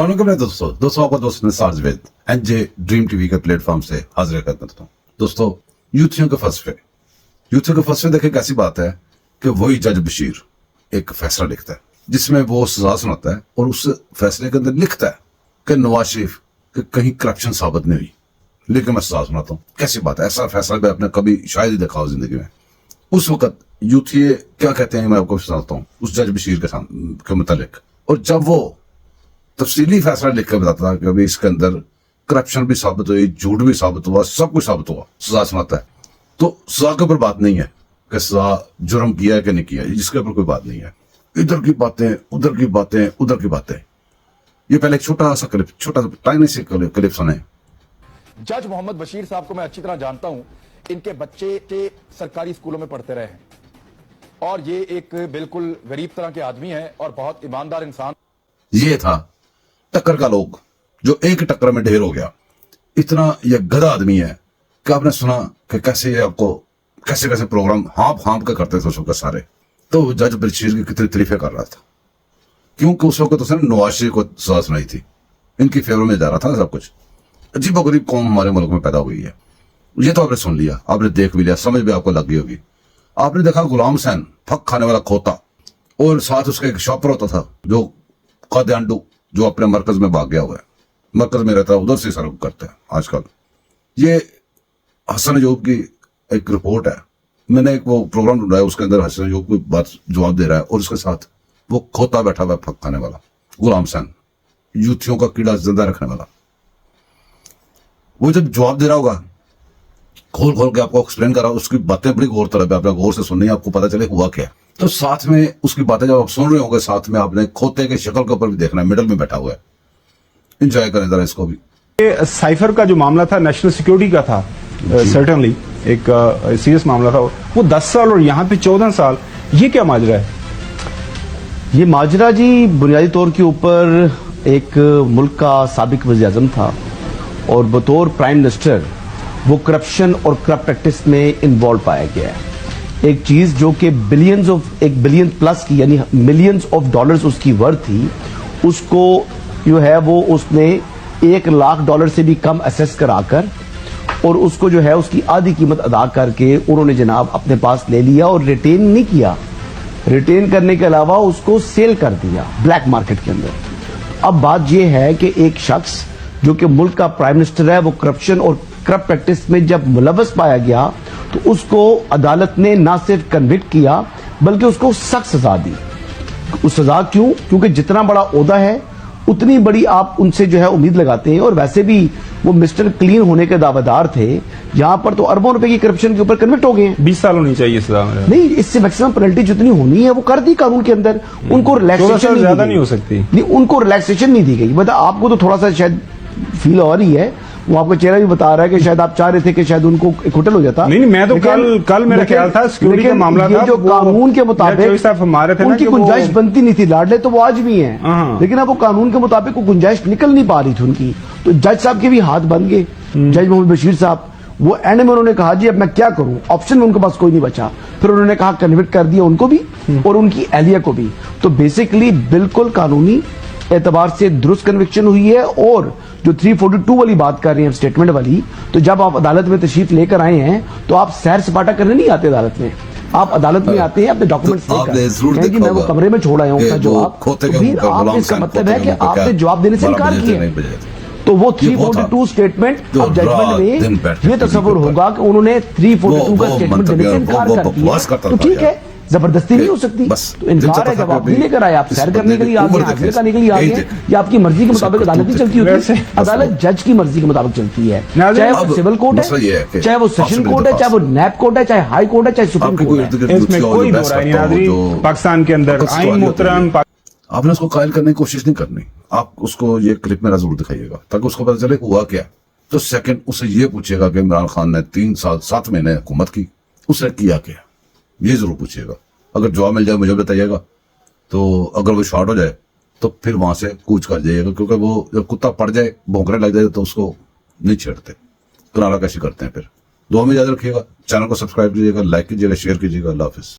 दोस्तों आपका दोस्त Nisar Javed NJ dream TV के प्लेटफॉर्म से हाजिर खिदमत हूं। दोस्तों यूथियों के फलसफे देखिए कैसी बात है कि वही जज बशीर एक फैसला लिखता है जिसमें वो सजा सुनाता है और उस फैसले के अंदर लिखता है कि नवाज शरीफ कि कहीं करप्शन साबित नहीं हुई, लेकिन मैं सजा सुनाता हूँ। कैसी बात है, ऐसा फैसला भी आपने कभी शायद ही देखा हो जिंदगी में। उस वक्त यूथी क्या कहते हैं मैं आपको सुनाता हूँ उस जज बशीर के मुतालिक। और जब वो तफसीली फैसला लिख कर बताता है कि अभी इसके अंदर करप्शन भी साबित हुई, झूठ भी साबित हुआ, सब कुछ साबित हुआ, सजा सुनाता है। तो सजा के ऊपर बात नहीं है कि सजा जुर्म किया है कि नहीं किया, जिसके ऊपर कोई बात नहीं है। इधर की बातें, उधर की बातें, उधर की बातें। ये पहले एक छोटा सा टाइनी से क्लिप सुने। जज मोहम्मद बशीर साहब को मैं अच्छी तरह जानता हूं। इनके बच्चे के सरकारी स्कूलों में पढ़ते रहे हैं और ये एक बिल्कुल गरीब तरह के आदमी हैं और बहुत ईमानदार इंसान। ये था टक्कर का लोग जो एक टक्कर में ढेर हो गया। इतना यह गधा आदमी है कि आपने सुना कि कैसे ये आपको कैसे कैसे प्रोग्राम हाँप के करते थे उस वक्त सारे। तो जज बशीर की कितनी तारीफें कर रहा था, क्योंकि उस वक्त उसने नवाज शरीफ को सजा सुनाई थी, इनकी फेवर में जा रहा था ना सब कुछ। अजीब गरीब कौम हमारे मुल्क में पैदा हुई है। ये तो आपने सुन लिया, आपने देख भी लिया, समझ भी आपको लग गई होगी। आपने देखा गुलाम हुसैन फक खाने वाला खोता और साथ उसका एक शॉपर होता था जो कादियांडू, जो अपने मरकज में भाग गया हुआ है, मरकज में रहता है, उधर से सर्व करता है आजकल। ये हसन अयूब की एक रिपोर्ट है, मैंने एक वो प्रोग्राम ढूंढा है, उसके अंदर हसन अयूब कोई बात जवाब दे रहा है और उसके साथ वो खोता बैठा हुआ है फक खाने वाला गुलाम हुसैन, यूथियों का कीड़ा जिंदा रखने वाला। वो जब जवाब दे रहा होगा खोल के आपको एक्सप्लेन कर रहा, उसकी बातें बड़ी गौर तलब है, आपने गौर से सुननी है, आपको पता चले हुआ क्या। तो साथ में उसकी बातें जब आप सुन रहे होंगे, साथ में आपने खोते के शक्ल के ऊपर भी देखना है, मिडल में बैठा हुआ है। एंजॉय करें जरा इसको भी। साइफर का जो मामला था नेशनल सिक्योरिटी का था, सर्टेनली एक सीरियस मामला था। वो 10 साल और यहाँ पे 14 साल, ये क्या माजरा है? ये माजरा जी बुनियादी तौर के ऊपर एक मुल्क का साबिक वज़ीर-ए-आज़म था और बतौर प्राइम मिनिस्टर वो करप्शन और करप्ट प्रैक्टिस में इन्वॉल्व पाया गया है। एक चीज जो कि एक बिलियन प्लस की यानी मिलियंस ऑफ डॉलर्स उसकी वर्थ थी, उसको जो है वो उसने $1 लाख से भी कम असेस कराकर और उसको जो है उसकी आधी कीमत अदा करके उन्होंने जनाब अपने पास ले लिया और रिटेन नहीं किया। रिटेन करने के अलावा उसको सेल कर दिया ब्लैक मार्केट के अंदर। अब बात यह है कि एक शख्स जो कि मुल्क का प्राइम मिनिस्टर है, वो करप्शन और करप्ट प्रैक्टिस में जब मुलव्वस पाया गया तो उसको अदालत ने ना सिर्फ कन्विक्ट किया बल्कि उसको सख्त सजा दी। उस सजा क्यों? क्योंकि जितना बड़ा ओहदा है उतनी बड़ी आप उनसे जो है उम्मीद लगाते हैं, और वैसे भी वो मिस्टर क्लीन होने के दावेदार थे। यहाँ पर तो अरबों रुपए की करप्शन के ऊपर कन्विक्ट हो गए हैं। 20 साल होनी चाहिए सजा। नहीं, इससे मैक्सिमम पेनल्टी जितनी होनी है वो कर दी कानून के अंदर। उनको रिलैक्सेशन ज्यादा नहीं हो सकती, नहीं, उनको रिलैक्सेशन नहीं दी गई। मतलब आपको तो थोड़ा सा शायद फील और ही है, वो आपका चेहरा भी बता रहा है कि शायद आप चाह रहे थे कि शायद उनको एक होटल हो जाता। नहीं, मैं तो कल मेरा ख्याल था सिक्योरिटी का मामला था, जो कानून के मुताबिक हमारे थे उनकी गुंजाइश बनती नहीं थी। लाडले तो वो आज भी हैं, लेकिन अब वो कानून के मुताबिक वो गुंजाइश निकल नहीं पा रही थी उनकी। तो जज साहब के भी हाथ बन गए, जज मोहम्मद बशीर साहब। वो एंड में उन्होंने कहा जी अब मैं क्या करूं, ऑप्शन में उनके पास कोई नहीं बचा। फिर उन्होंने कहा कन्विक्ट कर दिया उनको भी और उनकी एहलिया को भी। तो बेसिकली बिल्कुल कानूनी एतबार से दुरुस्त कन्विक्शन हुई है। और जो 342 वाली बात कर रहे हैं स्टेटमेंट वाली, तो जब आप अदालत में तशरीफ लेकर आए हैं तो आप सैर सपाटा करने नहीं आते अदालत में, आप अदालत में आते हैं अपने डॉक्यूमेंट्स लेकर कि मैं वो कमरे में छोड़ आया हूँ का जवाब। फिर आप इसका मतलब है कि आपने जवाब देने से इनकार किया। तो वो 342 स्टेटमेंट अब जजमेंट में ये तस्वुर होगा कि उन्होंने 342 का स्टेटमेंट देने से इनकार कर दिया। तो ठीक है, जबरदस्ती नहीं हो सकती। तो इनकार है, जब आप नहीं लेकर आए, आप सैर करने के लिए आ गए, हाजिर करने के लिए आ गए, या आपकी मर्जी के मुताबिक अदालत नहीं चलती होती है। अदालत जज की मर्जी के मुताबिक चलती है, चाहे वो सिविल कोर्ट है, चाहे वो सेशन कोर्ट है, चाहे वो नैब कोर्ट है, चाहे हाई कोर्ट है, चाहे सुप्रीम कोर्ट है। इसमें कोई दो राय नहीं। पाकिस्तान के अंदर आईन मुहतरम। आपने उसको कायल करने की कोशिश नहीं करनी। आप उसको ये क्लिप मेरा जरूर दिखाइएगा ताकि उसको पता चले हुआ क्या। तो सेकंड उससे ये पूछेगा कि इमरान खान ने 3 साल 7 महीने हुकूमत की, उसने किया क्या, ये जरूर पूछिएगा। अगर जवाब मिल जाए मुझे बताइएगा। तो अगर वो शॉर्ट हो जाए तो फिर वहां से कूच कर जाइएगा, क्योंकि वो जब कुत्ता पड़ जाए, भौंकने लग जाए तो उसको नहीं छेड़ते, किनारा कैसे करते हैं। फिर दुआ में याद रखिएगा, चैनल को सब्सक्राइब कीजिएगा, लाइक कीजिएगा, शेयर कीजिएगा। अल्लाह हाफिज।